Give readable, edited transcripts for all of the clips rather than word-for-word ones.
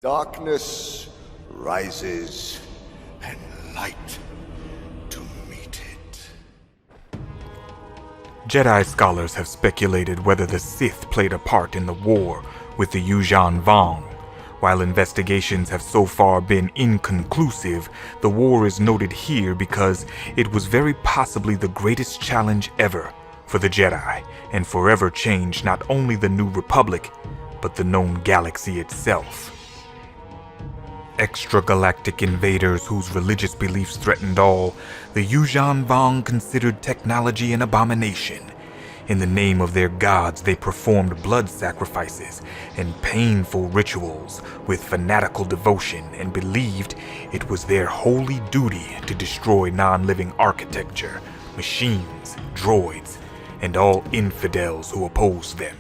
Darkness rises, and light to meet it. Jedi scholars have speculated whether the Sith played a part in the war with the Yuuzhan Vong. While investigations have so far been inconclusive, the war is noted here because it was very possibly the greatest challenge ever for the Jedi, and forever changed not only the New Republic, but the known galaxy itself. Extragalactic invaders whose religious beliefs threatened all, the Yuuzhan Vong considered technology an abomination. In the name of their gods, they performed blood sacrifices and painful rituals with fanatical devotion and believed it was their holy duty to destroy non-living architecture, machines, droids, and all infidels who opposed them.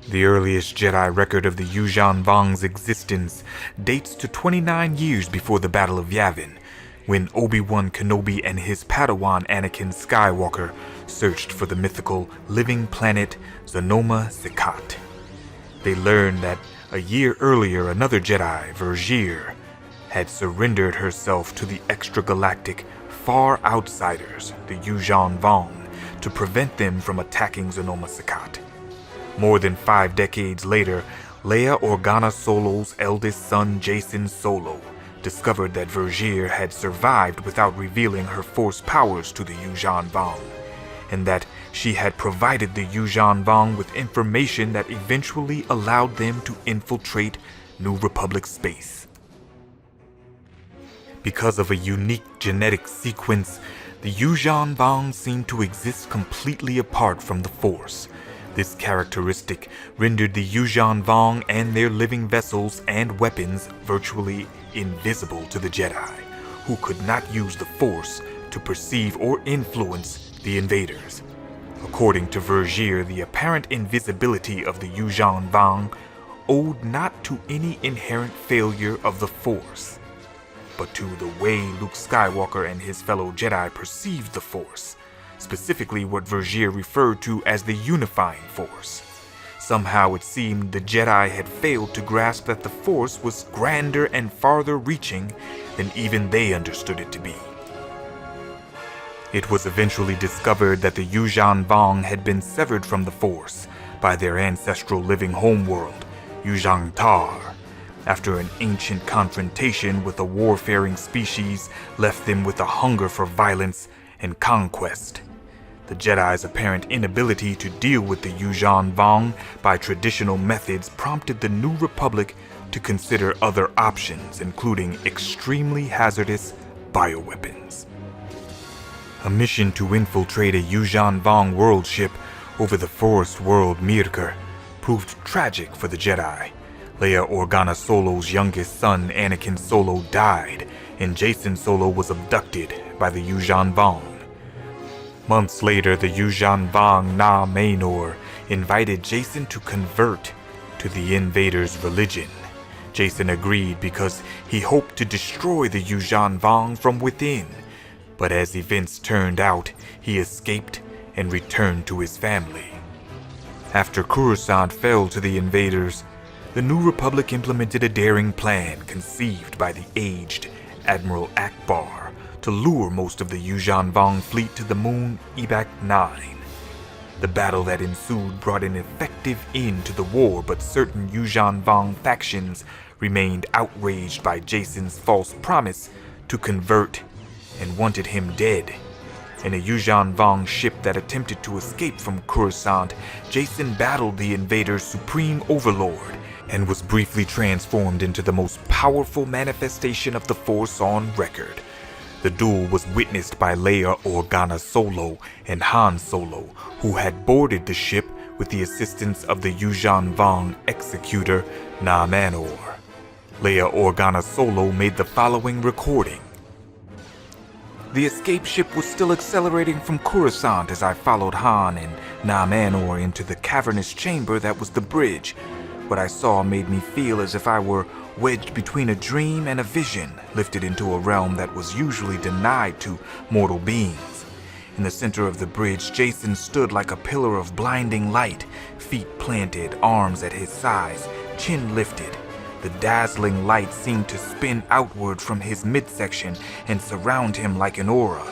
The earliest Jedi record of the Yuuzhan Vong's existence dates to 29 years before the Battle of Yavin, when Obi-Wan Kenobi and his Padawan Anakin Skywalker searched for the mythical living planet Zonoma Sikat. They learned that a year earlier another Jedi, Vergir, had surrendered herself to the extragalactic Far Outsiders, the Yuuzhan Vong, to prevent them from attacking Zonoma Sikat. More than 5 decades later, Leia Organa Solo's eldest son, Jacen Solo, discovered that Vergir had survived without revealing her Force powers to the Yuuzhan Vong, and that she had provided the Yuuzhan Vong with information that eventually allowed them to infiltrate New Republic space. Because of a unique genetic sequence, the Yuuzhan Vong seemed to exist completely apart from the Force. This characteristic rendered the Yuuzhan Vong and their living vessels and weapons virtually invisible to the Jedi, who could not use the Force to perceive or influence the invaders. According to Vergir, the apparent invisibility of the Yuuzhan Vong owed not to any inherent failure of the Force, but to the way Luke Skywalker and his fellow Jedi perceived the Force. Specifically what Vergir referred to as the unifying Force. Somehow it seemed the Jedi had failed to grasp that the Force was grander and farther reaching than even they understood it to be. It was eventually discovered that the Yuuzhan Vong had been severed from the Force by their ancestral living homeworld, Yuuzhan Tar, after an ancient confrontation with a warfaring species left them with a hunger for violence and conquest. The Jedi's apparent inability to deal with the Yuuzhan Vong by traditional methods prompted the New Republic to consider other options, including extremely hazardous bioweapons. A mission to infiltrate a Yuuzhan Vong world ship over the forest world Mirkr proved tragic for the Jedi. Leia Organa Solo's youngest son, Anakin Solo, died, and Jacen Solo was abducted by the Yuuzhan Vong. Months later, the Yuuzhan Vong Na Mainor invited Jacen to convert to the invaders' religion. Jacen agreed because he hoped to destroy the Yuuzhan Vong from within, but as events turned out, he escaped and returned to his family. After Coruscant fell to the invaders, the New Republic implemented a daring plan conceived by the aged Admiral Akbar to lure most of the Yuuzhan Vong fleet to the moon Ebak 9. The battle that ensued brought an effective end to the war, but certain Yuuzhan Vong factions remained outraged by Jacen's false promise to convert and wanted him dead. In a Yuuzhan Vong ship that attempted to escape from Coruscant, Jacen battled the invaders' supreme overlord and was briefly transformed into the most powerful manifestation of the Force on record. The duel was witnessed by Leia Organa Solo and Han Solo, who had boarded the ship with the assistance of the Yuuzhan Vong executor Na Manor. Leia Organa Solo made the following recording. The escape ship was still accelerating from Coruscant as I followed Han and Na Manor into the cavernous chamber that was the bridge. What I saw made me feel as if I were wedged between a dream and a vision, lifted into a realm that was usually denied to mortal beings. In the center of the bridge, Jacen stood like a pillar of blinding light, feet planted, arms at his sides, chin lifted. The dazzling light seemed to spin outward from his midsection and surround him like an aura.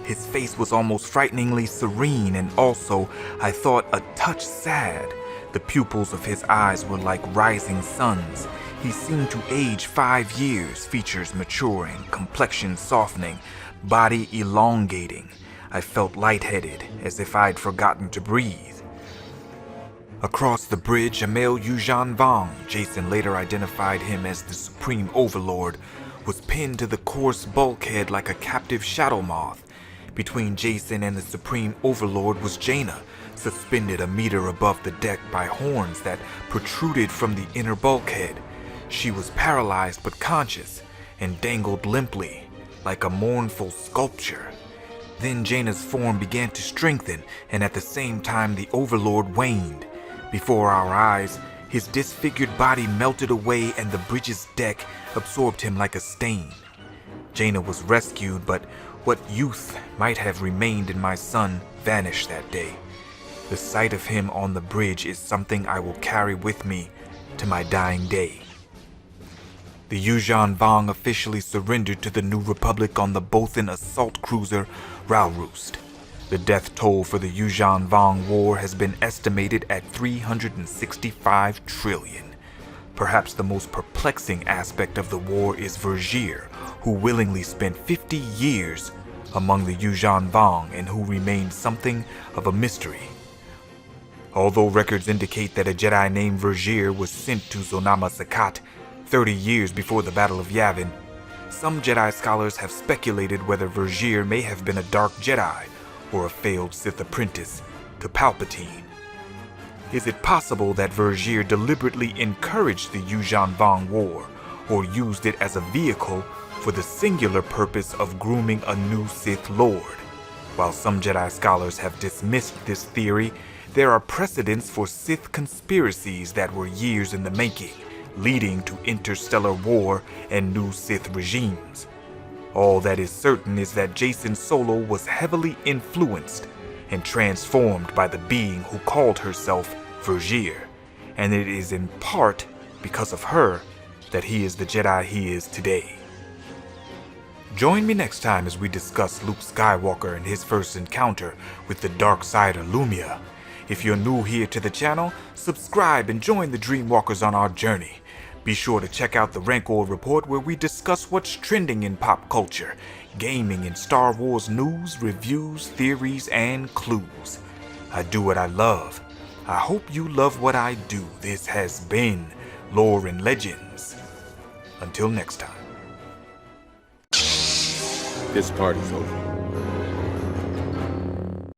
His face was almost frighteningly serene and also, I thought, a touch sad. The pupils of his eyes were like rising suns. He seemed to age 5 years, features maturing, complexion softening, body elongating. I felt lightheaded, as if I'd forgotten to breathe. Across the bridge, a male Yuuzhan Vong, Jason later identified him as the Supreme Overlord, was pinned to the coarse bulkhead like a captive shadow moth. Between Jason and the Supreme Overlord was Jaina, suspended a meter above the deck by horns that protruded from the inner bulkhead. She was paralyzed but conscious, and dangled limply, like a mournful sculpture. Then Jaina's form began to strengthen, and at the same time the Overlord waned. Before our eyes, his disfigured body melted away and the bridge's deck absorbed him like a stain. Jaina was rescued, but what youth might have remained in my son vanished that day. The sight of him on the bridge is something I will carry with me to my dying day. The Yuuzhan Vong officially surrendered to the New Republic on the Bothan assault cruiser Rau'rust. The death toll for the Yuuzhan Vong War has been estimated at 365 trillion. Perhaps the most perplexing aspect of the war is Vergir, who willingly spent 50 years among the Yuuzhan Vong and who remained something of a mystery. Although records indicate that a Jedi named Vergir was sent to Zonama Sakat 30 years before the Battle of Yavin, some Jedi scholars have speculated whether Vergir may have been a dark Jedi or a failed Sith apprentice to Palpatine. Is it possible that Vergir deliberately encouraged the Yuuzhan Vong War or used it as a vehicle for the singular purpose of grooming a new Sith Lord? While some Jedi scholars have dismissed this theory, there are precedents for Sith conspiracies that were years in the making, leading to interstellar war and new Sith regimes. All that is certain is that Jacen Solo was heavily influenced and transformed by the being who called herself Vergir, and it is in part because of her that he is the Jedi he is today. Join me next time as we discuss Luke Skywalker and his first encounter with the dark sider Lumia. If you're new here to the channel, subscribe and join the Dreamwalkers on our journey. Be sure to check out the Rancor Report where we discuss what's trending in pop culture, gaming and Star Wars news, reviews, theories, and clues. I do what I love. I hope you love what I do. This has been Lore and Legends. Until next time. This party's over.